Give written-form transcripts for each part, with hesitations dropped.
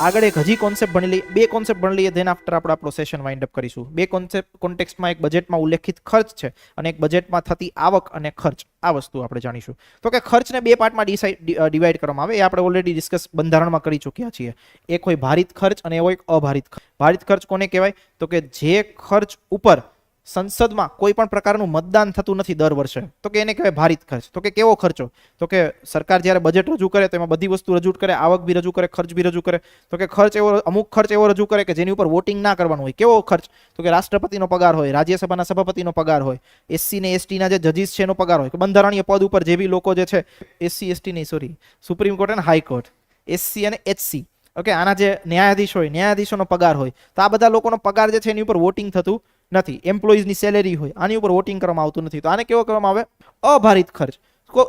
આગળ એક હજી કોન્સેપ્ટ ભણી લઈએ, બે કોન્સેપ્ટ ભણી લઈએ, ધેન આફ્ટર આપણે આપણો સેશન વાઇન્ડ અપ કરીશું. બે કોન્સેપ્ટ કોન્ટેક્સ્ટમાં એક બજેટમાં ઉલ્લેખિત ખર્ચ છે અને એક બજેટમાં થતી આવક અને ખર્ચ. આ વસ્તુ આપણે જાણીશું. તો કે ખર્ચને બે પાર્ટમાં ડિવાઈડ કરવામાં આવે. એ આપણે ઓલરેડી ડિસ્કસ બંધારણમાં કરી ચૂક્યા છીએ. એક હોય ભારિત ખર્ચ અને એવો એક અભારિત ખર્ચ. ભારિત ખર્ચ કોને કહેવાય? તો કે જે ખર્ચ ઉપર સંસદમાં કોઈ પણ પ્રકારનું મતદાન થતું નથી દર વર્ષે, તો કે એને કહેવાય ભારિત ખર્ચ. તો કે કેવો ખર્ચો? તો કે સરકાર જ્યારે બજેટ રજૂ કરે તો એમાં બધી વસ્તુ રજૂ કરે, આવક બી રજૂ કરે, ખર્ચ બી રજૂ કરે. તો કે ખર્ચ એવો, અમુક ખર્ચ એવો રજૂ કરે કે જેની ઉપર વોટિંગ ના કરવાનું હોય. કેવો ખર્ચ? તો કે રાષ્ટ્રપતિનો પગાર હોય, રાજ્યસભાના સભાપતિનો પગાર હોય, એસસી ને એસટીના જે જજીસ છે એનો પગાર હોય, બંધારણીય પદ ઉપર જે બી લોકો જે છે, એસસી એસટી નહીં, સોરી, સુપ્રીમ કોર્ટ અને હાઈકોર્ટ, એસસી અને એચસી, ઓકે, આના જે ન્યાયાધીશ હોય, ન્યાયાધીશોનો પગાર હોય, તો આ બધા લોકોનો પગાર જે છે એની ઉપર વોટિંગ થતું નથી. એમ્પ્લોઈઝની સેલેરી હોય, આની ઉપર વોટિંગ કરવામાં આવતું નથી. તો આને કેવો કરવામાં આવે? અભારિત ખર્ચ.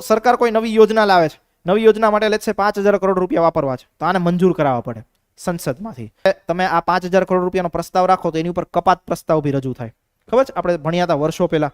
સરકાર કોઈ નવી યોજના લાવે છે, નવી યોજના માટે લેશે 5,000 કરોડ રૂપિયા વાપરવા છે, તો આને મંજૂર કરાવવા પડે સંસદમાંથી. તમે આ 5,000 કરોડ રૂપિયાનો પ્રસ્તાવ રાખો તો એની ઉપર કપાત પ્રસ્તાવ બી રજૂ થાય. ખબર છે? આપણે ભણ્યા હતા વર્ષો પહેલા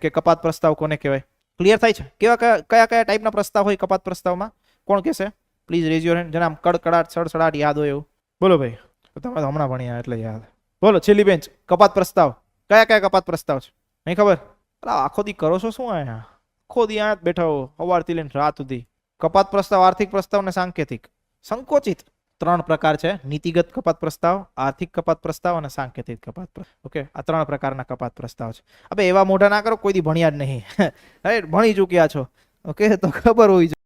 કે કપાત પ્રસ્તાવ કોને કહેવાય. ક્લિયર થાય છે? કયા કયા ટાઈપના પ્રસ્તાવ હોય કપાત પ્રસ્તાવમાં? કોણ કહેશે? Please rays your hand. જેને આમ કડકડાટ સડસડાટ યાદ હોય એવું. બોલો ભાઈ, તમે તો હમણાં ભણ્યા એટલે યાદ. બોલો, છેલ્લી બેન્ચ. કપાત પ્રસ્તાવ કયા કયા કપાત પ્રસ્તાવ છે? નહીં ખબર? આખો દી કરો છો શું? અહીંયા આખો દી અહીંયા બેઠા હો, સવારથી લઈને રાત સુધી. કપાત પ્રસ્તાવ, આર્થિક પ્રસ્તાવ ને સાંકેતિક. સંકોચિત 3 પ્રકાર છે: નીતિગત કપાત પ્રસ્તાવ, આર્થિક કપાત પ્રસ્તાવ અને સાંકેતિક કપાત પ્રસ્તાવ. ઓકે, આ 3 પ્રકારના કપાત પ્રસ્તાવ છે. હવે એવા મોઢા ના કરો, કોઈ દી ભણ્યા જ નહીં. ભણી ચૂક્યા છો, ઓકે, તો ખબર હોવી જોઈએ.